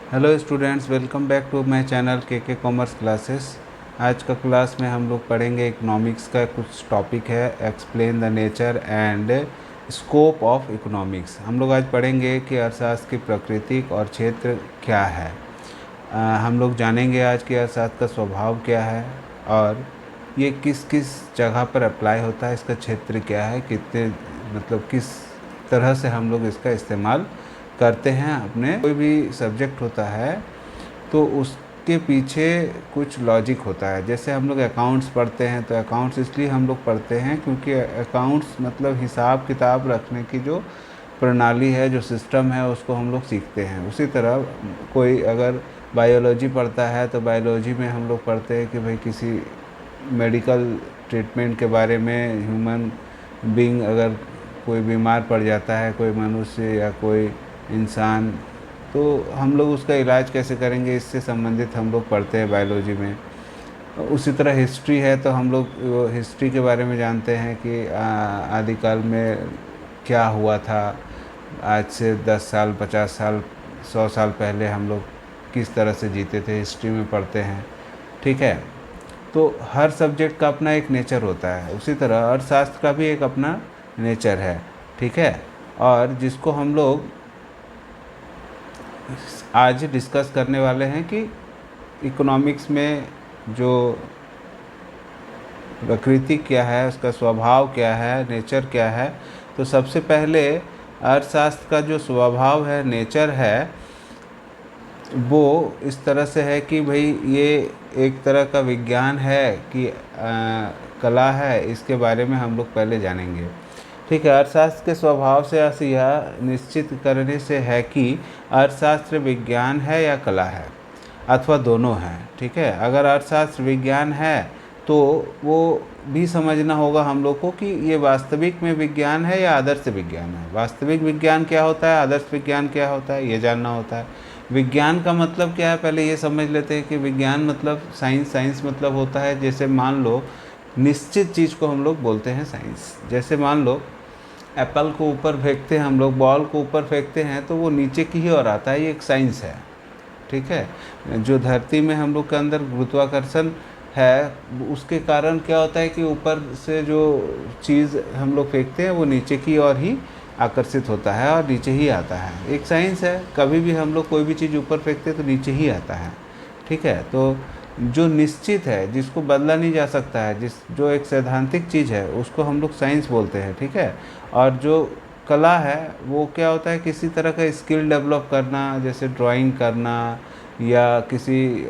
Hello students, welcome back to my channel K commerce classes. आज का class में हम लोग पढ़ेंगे इकोनॉमिक्स का कुछ टॉपिक है, explain the nature and scope of economics. हम लोग आज पढ़ेंगे कि अर्थशास्त्र की प्राकृतिक और क्षेत्र क्या है। हम लोग जानेंगे आज कि अर्थशास्त्र का स्वभाव क्या है और ये किस किस जगह पर अप्लाई होता है, इसका क्षेत्र क्या है, कितने मतलब किस तरह से हम लोग इसका इस्तेमाल करते हैं। अपने कोई भी सब्जेक्ट होता है तो उसके पीछे कुछ लॉजिक होता है। जैसे हम लोग अकाउंट्स पढ़ते हैं तो अकाउंट्स इसलिए हम लोग पढ़ते हैं क्योंकि अकाउंट्स मतलब हिसाब किताब रखने की जो प्रणाली है, जो सिस्टम है, उसको हम लोग सीखते हैं। उसी तरह कोई अगर बायोलॉजी पढ़ता है तो बायोलॉजी में हम लोग पढ़ते हैं कि भाई किसी मेडिकल ट्रीटमेंट के बारे में, ह्यूमन बीइंग अगर कोई बीमार पड़ जाता है, कोई मनुष्य या कोई इंसान, तो हम लोग उसका इलाज कैसे करेंगे, इससे संबंधित हम लोग पढ़ते हैं बायोलॉजी में। उसी तरह हिस्ट्री है तो हम लोग हिस्ट्री के बारे में जानते हैं कि आदिकाल में क्या हुआ था। आज से 10 साल, 50 साल, 100 साल पहले हम लोग किस तरह से जीते थे, हिस्ट्री में पढ़ते हैं। ठीक है, तो हर सब्जेक्ट का अपना एक नेचर होता है। उसी तरह अर्थशास्त्र का भी एक अपना नेचर है। ठीक है, और जिसको हम लोग आज डिस्कस करने वाले हैं कि इकोनॉमिक्स में जो प्रकृति क्या है, उसका स्वभाव क्या है, नेचर क्या है। तो सबसे पहले अर्थशास्त्र का जो स्वभाव है, नेचर है, वो इस तरह से है कि भाई ये एक तरह का विज्ञान है कि कला है। इसके बारे में हम लोग पहले जानेंगे। ठीक है, अर्थशास्त्र के स्वभाव से अर्थ यह निश्चित करने से है कि अर्थशास्त्र विज्ञान है या कला है, अथवा दोनों हैं। ठीक है, अगर अर्थशास्त्र विज्ञान है तो वो भी समझना होगा हम लोग को कि ये वास्तविक में विज्ञान है या आदर्श विज्ञान है। वास्तविक विज्ञान क्या होता है, आदर्श विज्ञान क्या होता है, ये जानना होता है। विज्ञान का मतलब क्या है, पहले ये समझ लेते हैं कि विज्ञान मतलब साइंस। साइंस मतलब होता है, जैसे मान लो निश्चित चीज़ को हम लोग बोलते हैं साइंस। जैसे मान लो एप्पल को ऊपर फेंकते हैं हम लोग, बॉल को ऊपर फेंकते हैं तो वो नीचे की ही ओर आता है, ये एक साइंस है। ठीक है, जो धरती में हम लोग के अंदर गुरुत्वाकर्षण है, उसके कारण क्या होता है कि ऊपर से जो चीज़ हम लोग फेंकते हैं वो नीचे की ओर ही आकर्षित होता है और नीचे ही आता है। एक साइंस है, कभी भी हम लोग कोई भी चीज़ ऊपर फेंकते हैं तो नीचे ही आता है। ठीक है, तो जो निश्चित है, जिसको बदला नहीं जा सकता है, जो एक सैद्धांतिक चीज़ है, उसको हम लोग साइंस बोलते हैं। ठीक है, और जो कला है वो क्या होता है, किसी तरह का स्किल डेवलप करना, जैसे ड्राइंग करना या किसी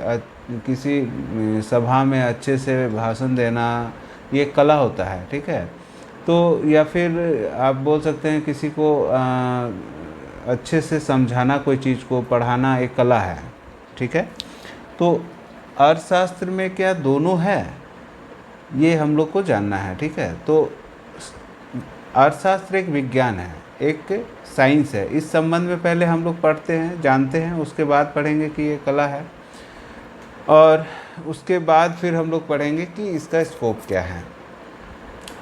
सभा में अच्छे से भाषण देना, ये कला होता है। ठीक है, तो या फिर आप बोल सकते हैं किसी को अच्छे से समझाना, कोई चीज़ को पढ़ाना, एक कला है। ठीक है, तो अर्थशास्त्र में क्या दोनों है, ये हम लोग को जानना है। ठीक है, तो अर्थशास्त्र एक विज्ञान है, एक साइंस है। इस संबंध में पहले हम लोग पढ़ते हैं, जानते हैं, उसके बाद पढ़ेंगे कि ये कला है, और उसके बाद फिर हम लोग पढ़ेंगे कि इसका स्कोप क्या है।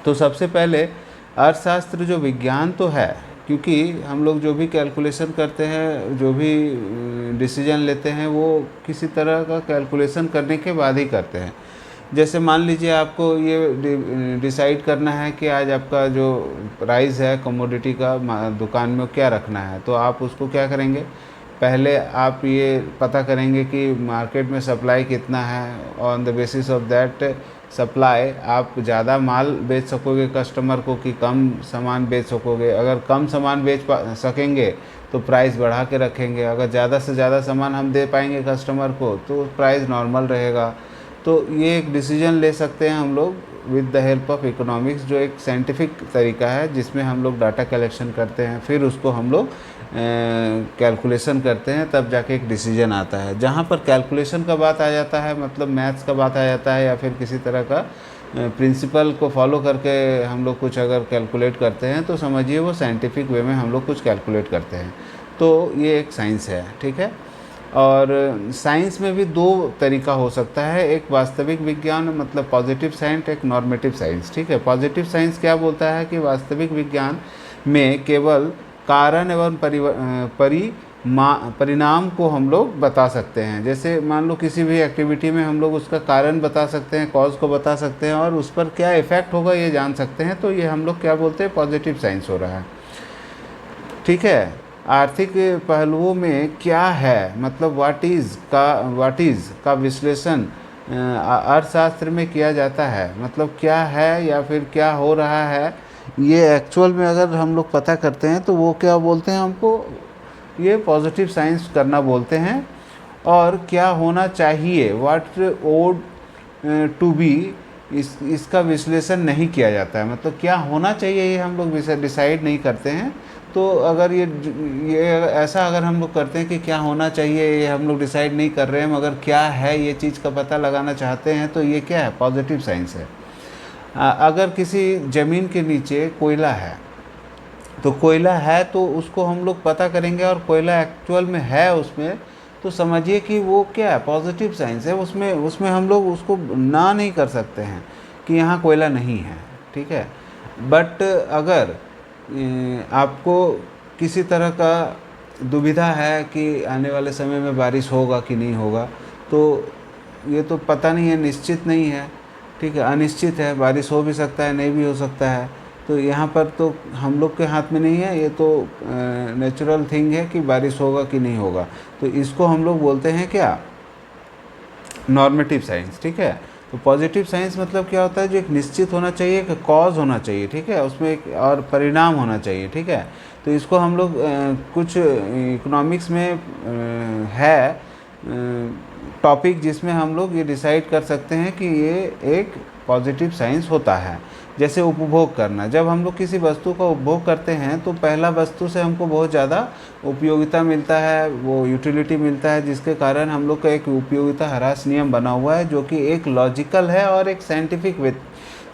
तो सबसे पहले अर्थशास्त्र जो विज्ञान तो है, क्योंकि हम लोग जो भी कैलकुलेशन करते हैं, जो भी डिसीजन लेते हैं, वो किसी तरह का कैलकुलेशन करने के बाद ही करते हैं। जैसे मान लीजिए आपको ये डिसाइड करना है कि आज आपका जो प्राइस है कमोडिटी का दुकान में क्या रखना है, तो आप उसको क्या करेंगे, पहले आप ये पता करेंगे कि मार्केट में सप्लाई कितना है। On the basis of that supply आप ज़्यादा माल बेच सकोगे कस्टमर को कि कम सामान बेच सकोगे। अगर कम सामान बेच सकेंगे तो प्राइस बढ़ा के रखेंगे। अगर ज़्यादा से ज़्यादा सामान हम दे पाएंगे कस्टमर को तो प्राइस नॉर्मल रहेगा। तो ये एक डिसीजन ले सकते हैं हम लोग with the help of economics, जो एक साइंटिफिक तरीका है जिसमें हम लोग डाटा कलेक्शन करते हैं, फिर उसको हम लोग कैलकुलेशन करते हैं, तब जाके एक डिसीजन आता है। जहाँ पर कैलकुलेशन का बात आ जाता है, मतलब मैथ्स का बात आ जाता है, या फिर किसी तरह का प्रिंसिपल को फॉलो करके हम लोग कुछ अगर कैलकुलेट करते हैं, तो समझिए वो साइंटिफिक वे में हम लोग कुछ कैलकुलेट करते हैं। तो ये एक साइंस है। ठीक है, और साइंस में भी दो तरीका हो सकता है, एक वास्तविक विज्ञान मतलब पॉजिटिव साइंस, एक नॉर्मेटिव साइंस। ठीक है, पॉजिटिव साइंस क्या बोलता है कि वास्तविक विज्ञान में केवल कारण एवं परिणाम को हम लोग बता सकते हैं। जैसे मान लो किसी भी एक्टिविटी में हम लोग उसका कारण बता सकते हैं, कॉज को बता सकते हैं और उस पर क्या इफ़ेक्ट होगा ये जान सकते हैं, तो ये हम लोग क्या बोलते हैं, पॉजिटिव साइंस हो रहा है। ठीक है। आर्थिक पहलुओं में क्या है, मतलब व्हाट इज़ का विश्लेषण अर्थशास्त्र में किया जाता है। मतलब क्या है या फिर क्या हो रहा है, ये एक्चुअल में अगर हम लोग पता करते हैं तो वो क्या बोलते हैं हमको, ये पॉजिटिव साइंस करना बोलते हैं। और क्या होना चाहिए, व्हाट ओड टू बी, इसका विश्लेषण नहीं किया जाता है। मतलब क्या होना चाहिए ये हम लोग डिसाइड नहीं करते हैं। तो अगर ये ऐसा अगर हम लोग करते हैं कि क्या होना चाहिए ये हम लोग डिसाइड नहीं कर रहे हैं, मगर क्या है ये चीज़ का पता लगाना चाहते हैं, तो ये क्या है, पॉजिटिव साइंस है। अगर किसी ज़मीन के नीचे कोयला है, तो कोयला है तो उसको हम लोग पता करेंगे और कोयला एक्चुअल में है उसमें, तो समझिए कि वो क्या है, पॉजिटिव साइंस है। उसमें उसमें हम लोग उसको ना नहीं कर सकते हैं कि यहाँ कोयला नहीं है। ठीक है। बट अगर आपको किसी तरह का दुविधा है कि आने वाले समय में बारिश होगा कि नहीं होगा, तो ये तो पता नहीं है, निश्चित नहीं है। ठीक है, अनिश्चित है, बारिश हो भी सकता है, नहीं भी हो सकता है। तो यहाँ पर तो हम लोग के हाथ में नहीं है, ये तो नेचुरल थिंग है कि बारिश होगा कि नहीं होगा। तो इसको हम लोग बोलते हैं क्या, नॉर्मेटिव साइंस। ठीक है। तो पॉजिटिव साइंस मतलब क्या होता है, जो एक निश्चित होना चाहिए, एक कॉज होना चाहिए। ठीक है, उसमें एक और परिणाम होना चाहिए। ठीक है। तो इसको हम लोग कुछ इकोनॉमिक्स में है टॉपिक जिसमें हम लोग ये डिसाइड कर सकते हैं कि ये एक पॉजिटिव साइंस होता है। जैसे उपभोग करना, जब हम लोग किसी वस्तु का उपभोग करते हैं तो पहला वस्तु से हमको बहुत ज़्यादा उपयोगिता मिलता है, वो यूटिलिटी मिलता है, जिसके कारण हम लोग का एक उपयोगिता ह्रास नियम बना हुआ है, जो कि एक लॉजिकल है और एक साइंटिफिक वे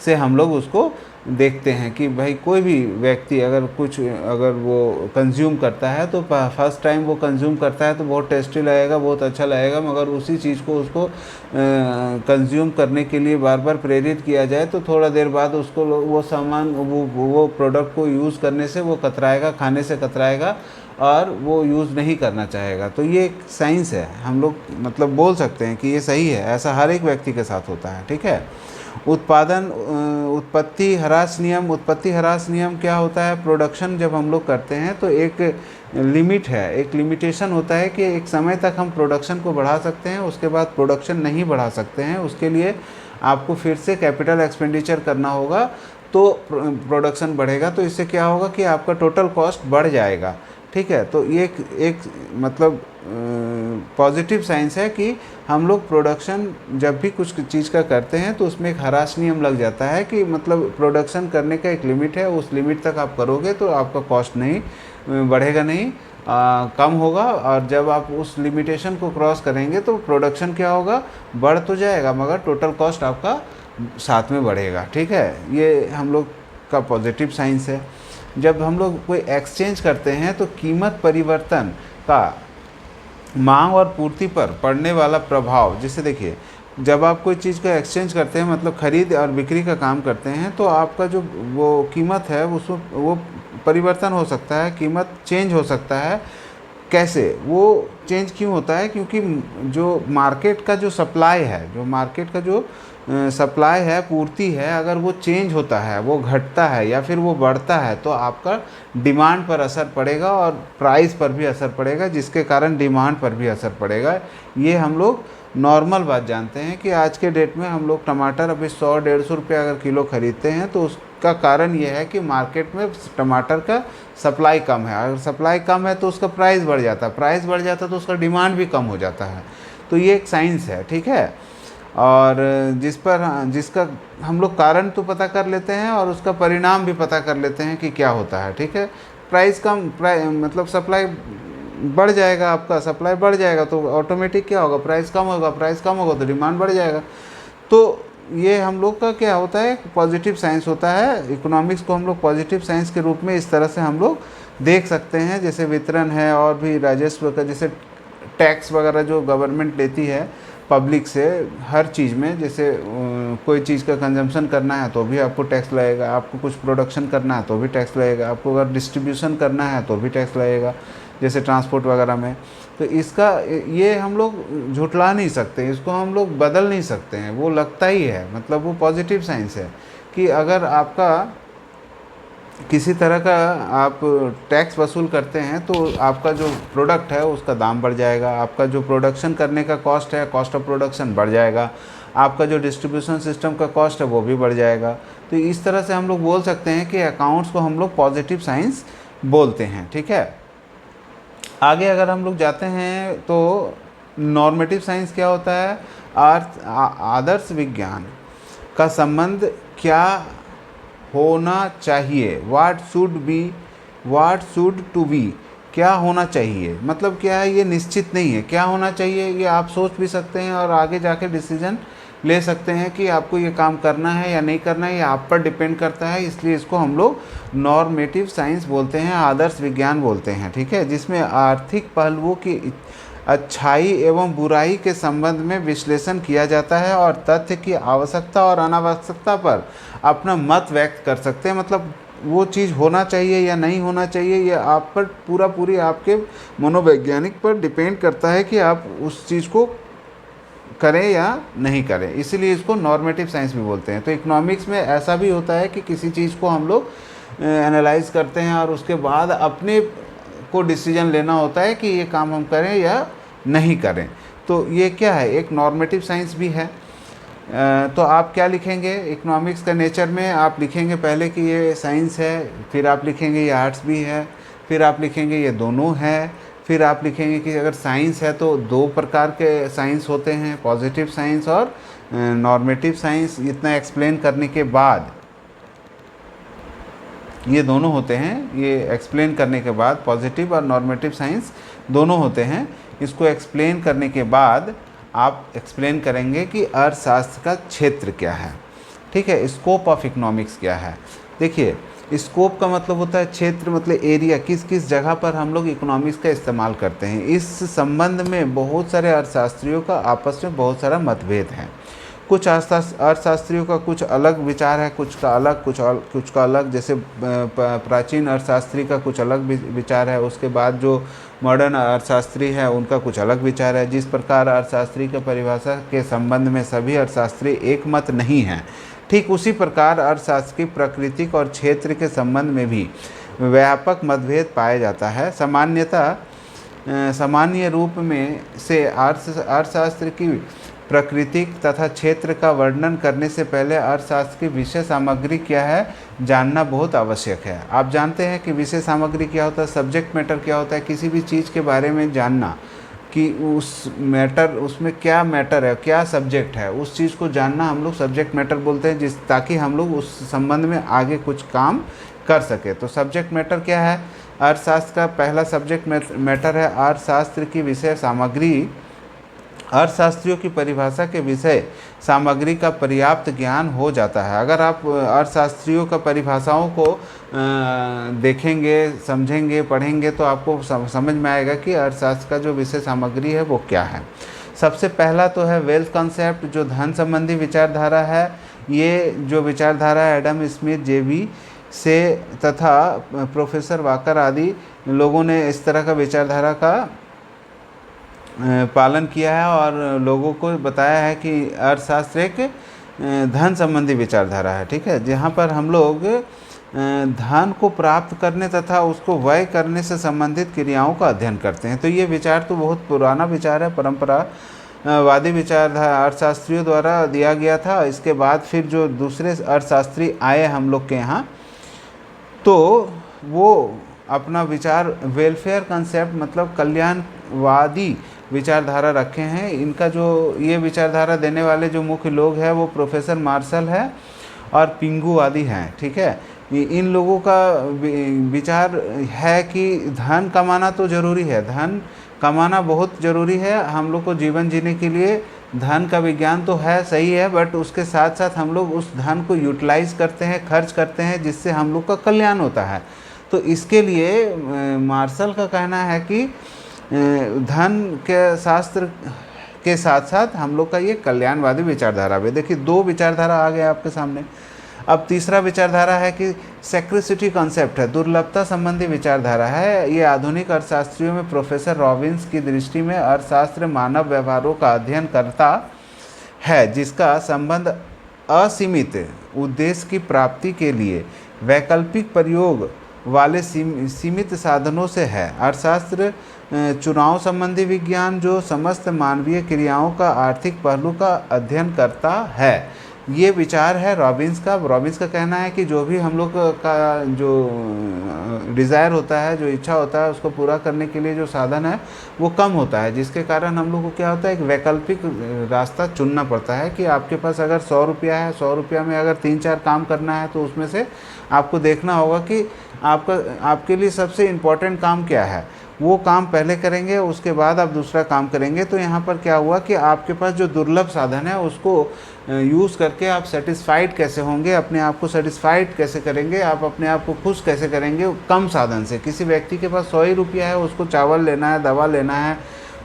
से हम लोग उसको देखते हैं कि भाई कोई भी व्यक्ति अगर वो कंज्यूम करता है तो फर्स्ट टाइम वो कंज्यूम करता है तो बहुत टेस्टी लगेगा, बहुत अच्छा लगेगा, मगर उसी चीज़ को उसको कंज्यूम करने के लिए बार बार प्रेरित किया जाए तो थोड़ा देर बाद उसको वो सामान वो प्रोडक्ट को यूज़ करने से वो कतराएगा, खाने से कतराएगा और वो यूज़ नहीं करना चाहेगा। तो ये एक साइंस है, हम लोग मतलब बोल सकते हैं कि ये सही है, ऐसा हर एक व्यक्ति के साथ होता है। ठीक है। उत्पत्ति ह्रास नियम क्या होता है, प्रोडक्शन जब हम लोग करते हैं तो एक लिमिट है, एक लिमिटेशन होता है कि एक समय तक हम प्रोडक्शन को बढ़ा सकते हैं, उसके बाद प्रोडक्शन नहीं बढ़ा सकते हैं। उसके लिए आपको फिर से कैपिटल एक्सपेंडिचर करना होगा तो प्रोडक्शन बढ़ेगा। तो इससे क्या होगा कि आपका टोटल कॉस्ट बढ़ जाएगा। ठीक है। तो ये एक मतलब पॉजिटिव साइंस है कि हम लोग प्रोडक्शन जब भी कुछ चीज़ का करते हैं तो उसमें एक ह्रास नियम लग जाता है कि मतलब प्रोडक्शन करने का एक लिमिट है, उस लिमिट तक आप करोगे तो आपका कॉस्ट नहीं बढ़ेगा, नहीं कम होगा। और जब आप उस लिमिटेशन को क्रॉस करेंगे तो प्रोडक्शन क्या होगा, बढ़ तो जाएगा मगर टोटल कॉस्ट आपका साथ में बढ़ेगा। ठीक है। ये हम लोग का पॉजिटिव साइंस है। जब हम लोग कोई एक्सचेंज करते हैं तो कीमत परिवर्तन का मांग और पूर्ति पर पड़ने वाला प्रभाव, जैसे देखिए जब आप कोई चीज़ का एक्सचेंज करते हैं मतलब खरीद और बिक्री का काम करते हैं तो आपका जो वो कीमत है उसमें वो परिवर्तन हो सकता है, कीमत चेंज हो सकता है। कैसे वो चेंज क्यों होता है, क्योंकि जो मार्केट का जो सप्लाई है, जो मार्केट का जो सप्लाई है, पूर्ति है, अगर वो चेंज होता है, वो घटता है या फिर वो बढ़ता है तो आपका डिमांड पर असर पड़ेगा और प्राइस पर भी असर पड़ेगा, जिसके कारण डिमांड पर भी असर पड़ेगा। ये हम लोग नॉर्मल बात जानते हैं कि आज के डेट में हम लोग टमाटर अभी 100-150 रुपये अगर किलो ख़रीदते हैं तो उसका कारण ये है कि मार्केट में टमाटर का सप्लाई कम है। अगर सप्लाई कम है तो उसका प्राइस बढ़ जाता है, प्राइस बढ़ जाता है तो उसका डिमांड भी कम हो जाता है। तो ये एक साइंस है। ठीक है। और जिसका हम लोग कारण तो पता कर लेते हैं और उसका परिणाम भी पता कर लेते हैं कि क्या होता है। ठीक है। मतलब सप्लाई बढ़ जाएगा, आपका सप्लाई बढ़ जाएगा तो ऑटोमेटिक क्या होगा, प्राइस कम होगा, प्राइस कम होगा तो डिमांड बढ़ जाएगा। तो ये हम लोग का क्या होता है, पॉजिटिव साइंस होता है। इकोनॉमिक्स को हम लोग पॉजिटिव साइंस के रूप में इस तरह से हम लोग देख सकते हैं। जैसे वितरण है और भी राजस्व का, जैसे टैक्स वगैरह जो गवर्नमेंट लेती है पब्लिक से हर चीज़ में, जैसे कोई चीज़ का कंजम्पशन करना है तो भी आपको टैक्स लगेगा, आपको कुछ प्रोडक्शन करना है तो भी टैक्स लगेगा, आपको अगर डिस्ट्रीब्यूशन करना है तो भी टैक्स लगेगा। जैसे ट्रांसपोर्ट वगैरह में। तो इसका ये हम लोग झुठला नहीं सकते, इसको हम लोग बदल नहीं सकते हैं, वो लगता ही है, मतलब वो पॉजिटिव साइंस है कि अगर आपका किसी तरह का आप टैक्स वसूल करते हैं तो आपका जो प्रोडक्ट है उसका दाम बढ़ जाएगा, आपका जो प्रोडक्शन करने का कॉस्ट है, कॉस्ट ऑफ प्रोडक्शन बढ़ जाएगा, आपका जो डिस्ट्रीब्यूशन सिस्टम का कॉस्ट है वो भी बढ़ जाएगा। तो इस तरह से हम लोग बोल सकते हैं कि अकाउंट्स को हम लोग पॉजिटिव साइंस बोलते हैं, ठीक है। आगे अगर हम लोग जाते हैं तो नॉर्मेटिव साइंस क्या होता है? आदर्श विज्ञान का संबंध क्या होना चाहिए, व्हाट शुड टू बी, क्या होना चाहिए, मतलब क्या है, ये निश्चित नहीं है। क्या होना चाहिए ये आप सोच भी सकते हैं और आगे जाके डिसीजन ले सकते हैं कि आपको ये काम करना है या नहीं करना है, ये आप पर डिपेंड करता है। इसलिए इसको हम लोग नॉर्मेटिव साइंस बोलते हैं, आदर्श विज्ञान बोलते हैं, ठीक है, जिसमें आर्थिक पहलुओं की अच्छाई एवं बुराई के संबंध में विश्लेषण किया जाता है और तथ्य की आवश्यकता और अनावश्यकता पर अपना मत व्यक्त कर सकते हैं। मतलब वो चीज़ होना चाहिए या नहीं होना चाहिए ये आप पर पूरी आपके मनोवैज्ञानिक पर डिपेंड करता है कि आप उस चीज़ को करें या नहीं करें, इसीलिए इसको नॉर्मेटिव साइंस भी बोलते हैं। तो इकोनॉमिक्स में ऐसा भी होता है कि किसी चीज़ को हम लोग एनालाइज करते हैं और उसके बाद अपने को डिसीजन लेना होता है कि ये काम हम करें या नहीं करें। तो ये क्या है, एक नॉर्मेटिव साइंस भी है। तो आप क्या लिखेंगे इकोनॉमिक्स का नेचर में? आप लिखेंगे पहले कि ये साइंस है, फिर आप लिखेंगे ये आर्ट्स भी है, फिर आप लिखेंगे ये दोनों है, फिर आप लिखेंगे कि अगर साइंस है तो दो प्रकार के साइंस होते हैं, पॉजिटिव साइंस और नॉर्मेटिव साइंस। इतना एक्सप्लेन करने के बाद ये दोनों होते हैं, ये एक्सप्लेन करने के बाद पॉजिटिव और नॉर्मेटिव साइंस दोनों होते हैं। इसको एक्सप्लेन करने के बाद आप एक्सप्लेन करेंगे कि अर्थशास्त्र का क्षेत्र क्या है, ठीक है, स्कोप ऑफ इकोनॉमिक्स क्या है। देखिए स्कोप का मतलब होता है क्षेत्र, मतलब एरिया, किस किस जगह पर हम लोग इकोनॉमिक्स का इस्तेमाल करते हैं। इस संबंध में बहुत सारे अर्थशास्त्रियों का आपस में बहुत सारा मतभेद है। कुछ अर्थशास्त्रियों का कुछ अलग विचार है, कुछ का अलग, कुछ का अलग। जैसे प्राचीन अर्थशास्त्री का कुछ अलग विचार है, उसके बाद जो मॉडर्न अर्थशास्त्री है उनका कुछ अलग विचार है। जिस प्रकार अर्थशास्त्री की परिभाषा के संबंध में सभी अर्थशास्त्री एक मत नहीं हैं, ठीक उसी प्रकार अर्थशास्त्र की प्राकृतिक और क्षेत्र के संबंध में भी व्यापक मतभेद पाया जाता है। सामान्य रूप में से अर्थशास्त्र की प्राकृतिक तथा क्षेत्र का वर्णन करने से पहले अर्थशास्त्र की विषय सामग्री क्या है जानना बहुत आवश्यक है। आप जानते हैं कि विषय सामग्री क्या होता है, सब्जेक्ट मैटर क्या होता है। किसी भी चीज़ के बारे में जानना कि उस मैटर, उसमें क्या मैटर है, क्या सब्जेक्ट है, उस चीज़ को जानना हम लोग सब्जेक्ट मैटर बोलते हैं, ताकि हम लोग उस संबंध में आगे कुछ काम कर सके। तो सब्जेक्ट मैटर क्या है? अर्थशास्त्र का पहला सब्जेक्ट मैटर है अर्थशास्त्र की विषय सामग्री। अर्थशास्त्रियों की परिभाषा के विषय सामग्री का पर्याप्त ज्ञान हो जाता है। अगर आप अर्थशास्त्रियों का परिभाषाओं को देखेंगे, समझेंगे, पढ़ेंगे तो आपको समझ में आएगा कि अर्थशास्त्र का जो विषय सामग्री है वो क्या है। सबसे पहला तो है वेल्थ कॉन्सेप्ट, जो धन संबंधी विचारधारा है। ये जो विचारधारा है एडम स्मिथ, जेबी से तथा प्रोफेसर वाकर आदि लोगों ने इस तरह का विचारधारा का पालन किया है और लोगों को बताया है कि अर्थशास्त्र एक धन संबंधी विचारधारा है, ठीक है, जहाँ पर हम लोग धन को प्राप्त करने तथा उसको व्यय करने से संबंधित क्रियाओं का अध्ययन करते हैं। तो ये विचार तो बहुत पुराना विचार है, परंपरावादी विचारधारा अर्थशास्त्रियों द्वारा दिया गया था। इसके बाद फिर जो दूसरे अर्थशास्त्री आए हम लोग के यहाँ, तो वो अपना विचार वेलफेयर कंसेप्ट, मतलब कल्याणवादी विचारधारा रखे हैं। इनका जो ये विचारधारा देने वाले जो मुख्य लोग हैं वो प्रोफेसर मार्शल है और पिंगू आदि हैं, ठीक है। इन लोगों का विचार है कि धन कमाना तो ज़रूरी है, धन कमाना बहुत ज़रूरी है हम लोग को जीवन जीने के लिए। धन का विज्ञान तो है, सही है, बट उसके साथ साथ हम लोग उस धन को यूटिलाइज करते हैं, खर्च करते हैं, जिससे हम लोग का कल्याण होता है। तो इसके लिए मार्शल का कहना है कि धन के शास्त्र के साथ साथ हम लोग का ये कल्याणवादी विचारधारा भी। देखिए दो विचारधारा आ गया आपके सामने। अब तीसरा विचारधारा है कि सेक्रिसिटी कॉन्सेप्ट है, दुर्लभता संबंधी विचारधारा है। ये आधुनिक अर्थशास्त्रियों में प्रोफेसर रॉबिन्स की दृष्टि में अर्थशास्त्र मानव व्यवहारों का अध्ययन करता है जिसका संबंध असीमित उद्देश्य की प्राप्ति के लिए वैकल्पिक प्रयोग वाले सीमित साधनों से है। अर्थशास्त्र चुनाव संबंधी विज्ञान जो समस्त मानवीय क्रियाओं का आर्थिक पहलू का अध्ययन करता है। ये विचार है रॉबिन्स का। रॉबिन्स का कहना है कि जो भी हम लोग का जो डिज़ायर होता है, जो इच्छा होता है, उसको पूरा करने के लिए जो साधन है वो कम होता है, जिसके कारण हम लोग को क्या होता है, एक वैकल्पिक रास्ता चुनना पड़ता है कि आपके पास अगर 100 रुपया है, 100 रुपया में अगर 3-4 काम करना है तो उसमें से आपको देखना होगा कि आपके लिए सबसे इम्पोर्टेंट काम क्या है, वो काम पहले करेंगे, उसके बाद आप दूसरा काम करेंगे। तो यहाँ पर क्या हुआ कि आपके पास जो दुर्लभ साधन है उसको यूज़ करके आप सेटिस्फाइड कैसे होंगे, अपने आप को सेटिस्फाइड कैसे करेंगे, आप अपने आप को खुश कैसे करेंगे कम साधन से। किसी व्यक्ति के पास 100 ही रुपया है, उसको चावल लेना है, दवा लेना है,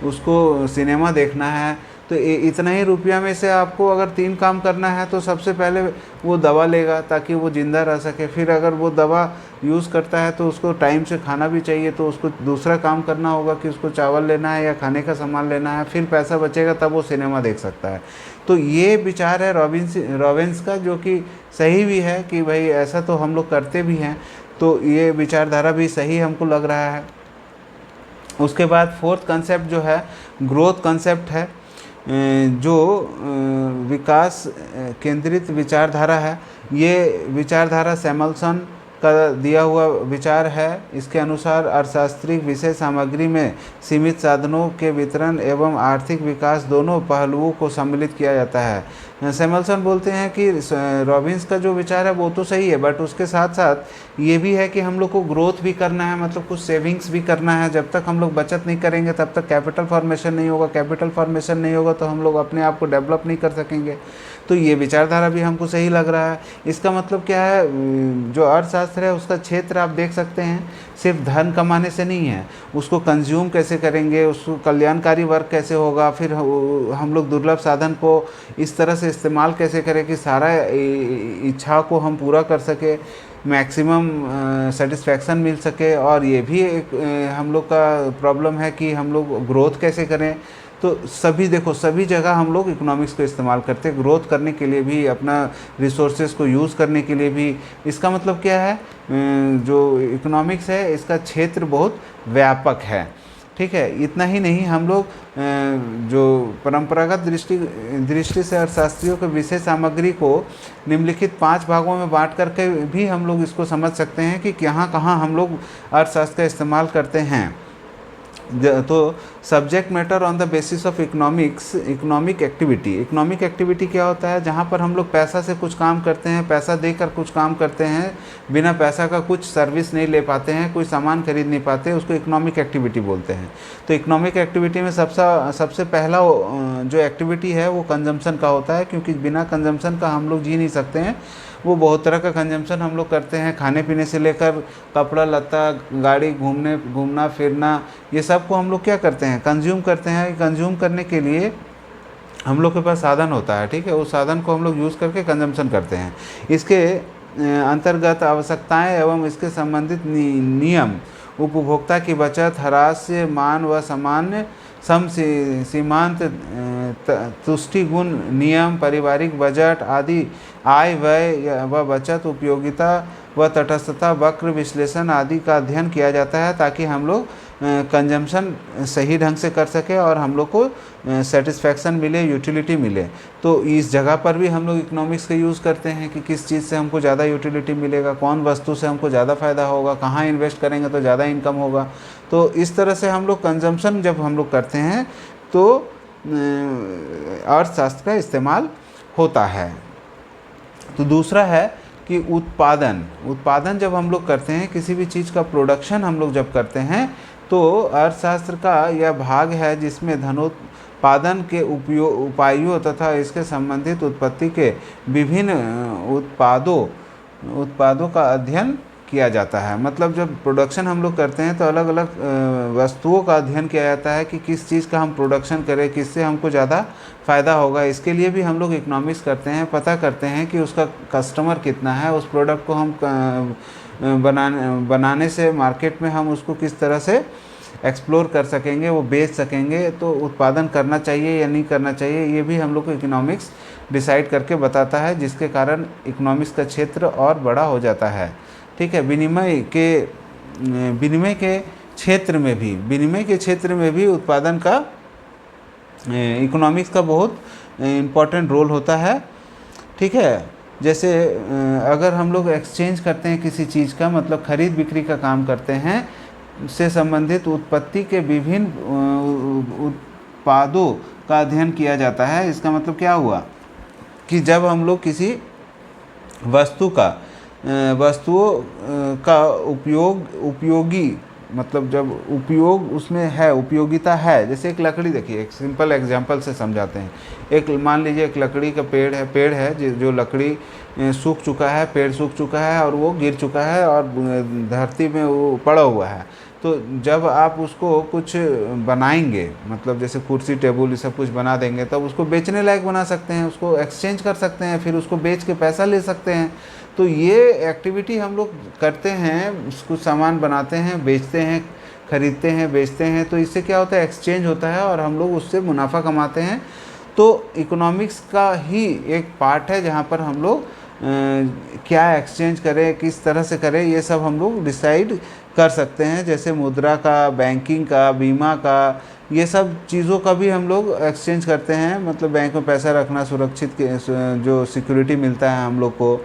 उसको सिनेमा देखना है, तो इतना ही रुपया में से आपको अगर 3 काम करना है तो सबसे पहले वो दवा लेगा ताकि वो ज़िंदा रह सके। फिर अगर वो दवा यूज़ करता है तो उसको टाइम से खाना भी चाहिए, तो उसको दूसरा काम करना होगा कि उसको चावल लेना है या खाने का सामान लेना है, फिर पैसा बचेगा तब वो सिनेमा देख सकता है। तो ये विचार है रॉबिन्स का, जो कि सही भी है कि भाई ऐसा तो हम लोग करते भी हैं, तो ये विचारधारा भी सही हमको लग रहा है। उसके बाद 4th कंसेप्ट जो है ग्रोथ कंसेप्ट है, जो विकास केंद्रित विचारधारा है। ये विचारधारा सैमुअलसन का दिया हुआ विचार है। इसके अनुसार अर्थशास्त्रिक विषय सामग्री में सीमित साधनों के वितरण एवं आर्थिक विकास दोनों पहलुओं को सम्मिलित किया जाता है। सैमुअलसन बोलते हैं कि रॉबिन्स का जो विचार है वो तो सही है, बट उसके साथ साथ ये भी है कि हम लोग को ग्रोथ भी करना है, मतलब कुछ सेविंग्स भी करना है। जब तक हम लोग बचत नहीं करेंगे तब तक कैपिटल फॉर्मेशन नहीं होगा, कैपिटल फॉर्मेशन नहीं होगा तो हम लोग अपने आप को डेवलप नहीं कर सकेंगे। तो ये विचारधारा भी हमको सही लग रहा है। इसका मतलब क्या है, जो अर्थशास्त्र है उसका क्षेत्र आप देख सकते हैं सिर्फ धन कमाने से नहीं है, उसको कंज्यूम कैसे करेंगे, उसको कल्याणकारी वर्क कैसे होगा, फिर हम लोग दुर्लभ साधन को इस तरह से इस्तेमाल कैसे करें कि सारा इच्छा को हम पूरा कर सके, मैक्सिमम सेटिस्फैक्शन मिल सके। और ये भी एक हम लोग का प्रॉब्लम है कि हम लोग ग्रोथ कैसे करें। तो सभी देखो, सभी जगह हम लोग इकोनॉमिक्स को इस्तेमाल करते हैं, ग्रोथ करने के लिए भी, अपना रिसोर्सेज को यूज़ करने के लिए भी। इसका मतलब क्या है, जो इकोनॉमिक्स है इसका क्षेत्र बहुत व्यापक है। ठीक है, इतना ही नहीं, हम लोग जो परंपरागत दृष्टि से अर्थशास्त्रियों के विषय सामग्री को निम्नलिखित 5 भागों में बांट करके भी हम लोग इसको समझ सकते हैं कि कहाँ कहाँ हम लोग अर्थशास्त्र का इस्तेमाल करते हैं। तो subject matter on the basis of economic activity. Economic activity क्या होता है, जहाँ पर हम लोग पैसा से कुछ काम करते हैं, पैसा देकर कुछ काम करते हैं, बिना पैसा का कुछ सर्विस नहीं ले पाते हैं, कोई सामान खरीद नहीं पाते, उसको इकोनॉमिक एक्टिविटी बोलते हैं। तो इकोनॉमिक एक्टिविटी में सबसे पहला जो एक्टिविटी है वो कंजम्पशन का होता है, क्योंकि बिना कंजम्पशन का हम लोग जी नहीं सकते हैं। वो बहुत तरह का कंजम्पशन हम लोग करते हैं, खाने पीने से लेकर कपड़ा लत्ता, गाड़ी, घूमना फिरना, ये सब को हम लोग क्या करते हैं, कंज्यूम करते हैं। कंज्यूम करने के लिए हम लोग के पास साधन होता है, ठीक है, उस साधन को हम लोग यूज़ करके कंजम्पशन करते हैं। इसके अंतर्गत आवश्यकताएं एवं इसके संबंधित नियम, उपभोक्ता की बचत, ह्रास्य, मान व सामान्य सीमांत तुष्टि गुण नियम, पारिवारिक बजट आदि, आय व्यय व बचत, उपयोगिता व तटस्थता वक्र विश्लेषण आदि का अध्ययन किया जाता है, ताकि हम लोग कंजम्पशन सही ढंग से कर सके और हम लोग को सेटिस्फैक्शन मिले, यूटिलिटी मिले। तो इस जगह पर भी हम लोग इकोनॉमिक्स का यूज़ करते हैं कि किस चीज़ से हमको ज़्यादा यूटिलिटी मिलेगा, कौन वस्तु से हमको ज़्यादा फ़ायदा होगा, कहाँ इन्वेस्ट करेंगे तो ज़्यादा इनकम होगा। तो इस तरह से हम लोग कंजम्पशन जब हम लोग करते हैं तो अर्थशास्त्र का इस्तेमाल होता है। तो दूसरा है कि उत्पादन जब हम लोग करते हैं, किसी भी चीज़ का प्रोडक्शन हम लोग जब करते हैं, तो अर्थशास्त्र का यह भाग है जिसमें धनोत्पादन के उपायों तथा इसके संबंधित उत्पत्ति के विभिन्न उत्पादों का अध्ययन किया जाता है। मतलब जब प्रोडक्शन हम लोग करते हैं तो अलग अलग वस्तुओं का अध्ययन किया जाता है कि किस चीज़ का हम प्रोडक्शन करें, किससे हमको ज़्यादा फ़ायदा होगा। इसके लिए भी हम लोग इकोनॉमिक्स करते हैं, पता करते हैं कि उसका कस्टमर कितना है, उस प्रोडक्ट को हम बनाने से मार्केट में हम उसको किस तरह से एक्सप्लोर कर सकेंगे, वो बेच सकेंगे, तो उत्पादन करना चाहिए या नहीं करना चाहिए, ये भी हम लोग को इकोनॉमिक्स डिसाइड करके बताता है, जिसके कारण इकोनॉमिक्स का क्षेत्र और बड़ा हो जाता है। ठीक है। विनिमय के क्षेत्र में भी उत्पादन का इकोनॉमिक्स का बहुत इम्पोर्टेंट रोल होता है। ठीक है। जैसे अगर हम लोग एक्सचेंज करते हैं किसी चीज़ का, मतलब खरीद बिक्री का काम करते हैं, से संबंधित उत्पत्ति के विभिन्न उत्पादों का अध्ययन किया जाता है। इसका मतलब क्या हुआ कि जब हम लोग किसी वस्तुओं का उपयोगी, मतलब जब उपयोग उसमें है, उपयोगिता है, जैसे एक लकड़ी, देखिए एक सिंपल एग्जांपल से समझाते हैं। एक मान लीजिए एक लकड़ी का पेड़ है जो लकड़ी सूख चुका है, पेड़ सूख चुका है और वो गिर चुका है और धरती में वो पड़ा हुआ है। तो जब आप उसको कुछ बनाएंगे, मतलब जैसे कुर्सी टेबल ये सब कुछ बना देंगे, तब उसको बेचने लायक बना सकते हैं, उसको एक्सचेंज कर सकते हैं, फिर उसको बेच के पैसा ले सकते हैं। तो ये एक्टिविटी हम लोग करते हैं, कुछ सामान बनाते हैं, बेचते हैं, खरीदते हैं, बेचते हैं, तो इससे क्या होता है, एक्सचेंज होता है और हम लोग उससे मुनाफा कमाते हैं। तो इकोनॉमिक्स का ही एक पार्ट है जहाँ पर हम लोग क्या एक्सचेंज करें, किस तरह से करें, ये सब हम लोग डिसाइड कर सकते हैं। जैसे मुद्रा का, बैंकिंग का, बीमा का, ये सब चीज़ों का भी हम लोग एक्सचेंज करते हैं। मतलब बैंक में पैसा रखना, सुरक्षित जो सिक्योरिटी मिलता है हम लोग को।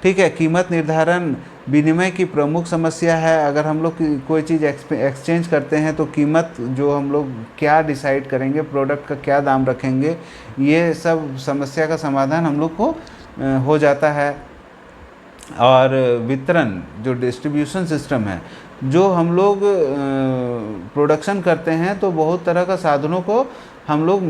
ठीक है। कीमत निर्धारण विनिमय की प्रमुख समस्या है। अगर हम लोग कोई चीज़ एक्सचेंज करते हैं तो कीमत जो हम लोग क्या डिसाइड करेंगे, प्रोडक्ट का क्या दाम रखेंगे, ये सब समस्या का समाधान हम लोग को हो जाता है। और वितरण, जो डिस्ट्रीब्यूशन सिस्टम है, जो हम लोग प्रोडक्शन करते हैं तो बहुत तरह का साधनों को हम लोग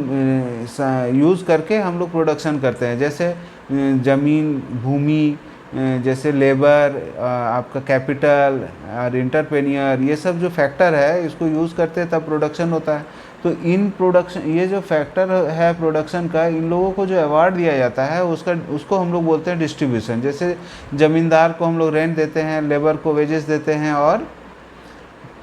यूज़ करके हम लोग प्रोडक्शन करते हैं। जैसे ज़मीन, भूमि, जैसे लेबर, आपका कैपिटल और इंटरप्रेन्योर, ये सब जो फैक्टर है इसको यूज़ करते हैं तब प्रोडक्शन होता है। तो ये जो फैक्टर है प्रोडक्शन का, इन लोगों को जो अवार्ड दिया जाता है उसको हम लोग बोलते हैं डिस्ट्रीब्यूशन। जैसे ज़मींदार को हम लोग रेंट देते हैं, लेबर को वेजेस देते हैं, और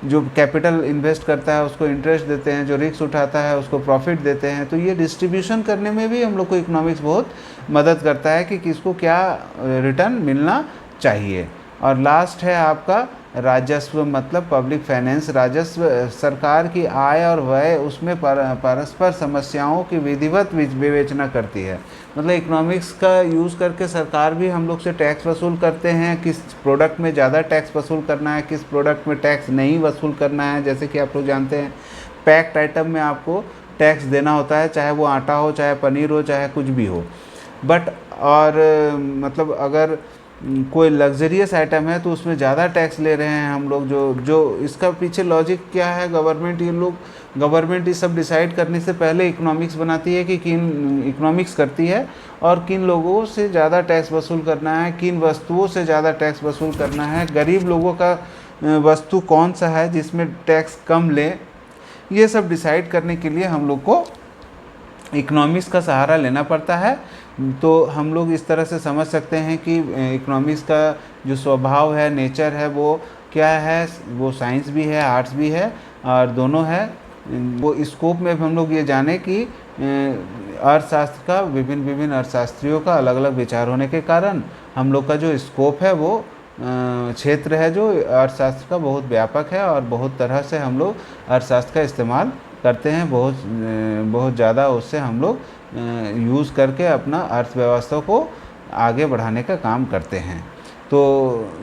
जो कैपिटल इन्वेस्ट करता है उसको इंटरेस्ट देते हैं, जो रिस्क उठाता है उसको प्रॉफिट देते हैं। तो ये डिस्ट्रीब्यूशन करने में भी हम लोग को इकोनॉमिक्स बहुत मदद करता है कि किसको क्या रिटर्न मिलना चाहिए। और लास्ट है आपका राजस्व, मतलब पब्लिक फाइनेंस। राजस्व सरकार की आय और व्यय, उसमें परस्पर समस्याओं की विधिवत विवेचना करती है। मतलब इकोनॉमिक्स का यूज़ करके सरकार भी हम लोग से टैक्स वसूल करते हैं, किस प्रोडक्ट में ज़्यादा टैक्स वसूल करना है, किस प्रोडक्ट में टैक्स नहीं वसूल करना है। जैसे कि आप लोग जानते हैं पैक्ड आइटम में आपको टैक्स देना होता है, चाहे वो आटा हो, चाहे पनीर हो, चाहे कुछ भी हो। बट और मतलब अगर कोई लग्जरियस आइटम है तो उसमें ज़्यादा टैक्स ले रहे हैं हम लोग। जो इसका पीछे लॉजिक क्या है, गवर्नमेंट ये सब डिसाइड करने से पहले इकोनॉमिक्स बनाती है कि इकोनॉमिक्स करती है और किन लोगों से ज़्यादा टैक्स वसूल करना है, किन वस्तुओं से ज़्यादा टैक्स वसूल करना है, गरीब लोगों का वस्तु कौन सा है जिसमें टैक्स कम ले। ये सब डिसाइड करने के लिए हम लोग को इकोनॉमिक्स का सहारा लेना पड़ता है। तो हम लोग इस तरह से समझ सकते हैं कि इकोनॉमिक्स का जो स्वभाव है, नेचर है, वो क्या है, वो साइंस भी है, आर्ट्स भी है, और दोनों है। वो स्कोप में हम लोग ये जाने कि अर्थशास्त्र का विभिन्न अर्थशास्त्रियों का अलग अलग विचार होने के कारण हम लोग का जो स्कोप है, वो क्षेत्र है जो अर्थशास्त्र का बहुत व्यापक है, और बहुत तरह से हम लोग अर्थशास्त्र का इस्तेमाल करते हैं। बहुत ज़्यादा उससे हम लोग यूज़ करके अपना अर्थव्यवस्था को आगे बढ़ाने का काम करते हैं। तो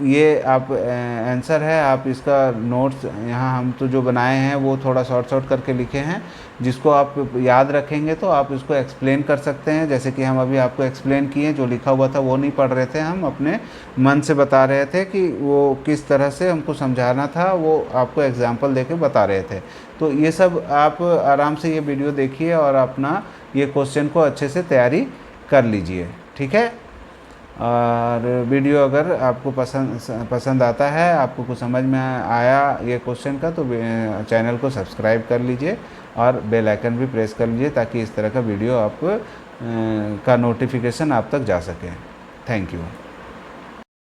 ये आप आंसर है। आप इसका नोट्स यहाँ हम तो जो बनाए हैं वो थोड़ा शॉर्ट करके लिखे हैं, जिसको आप याद रखेंगे तो आप इसको एक्सप्लेन कर सकते हैं। जैसे कि हम अभी आपको एक्सप्लेन किए, जो लिखा हुआ था वो नहीं पढ़ रहे थे, हम अपने मन से बता रहे थे कि वो किस तरह से हमको समझाना था, वो आपको एग्जाम्पल दे के बता रहे थे। तो ये सब आप आराम से ये वीडियो देखिए और अपना ये क्वेश्चन को अच्छे से तैयारी कर लीजिए। ठीक है। और वीडियो अगर आपको पसंद आता है, आपको कुछ समझ में आया ये क्वेश्चन का, तो चैनल को सब्सक्राइब कर लीजिए और बेल आइकन भी प्रेस कर लीजिए ताकि इस तरह का वीडियो का नोटिफिकेशन आप तक जा सके। Thank you.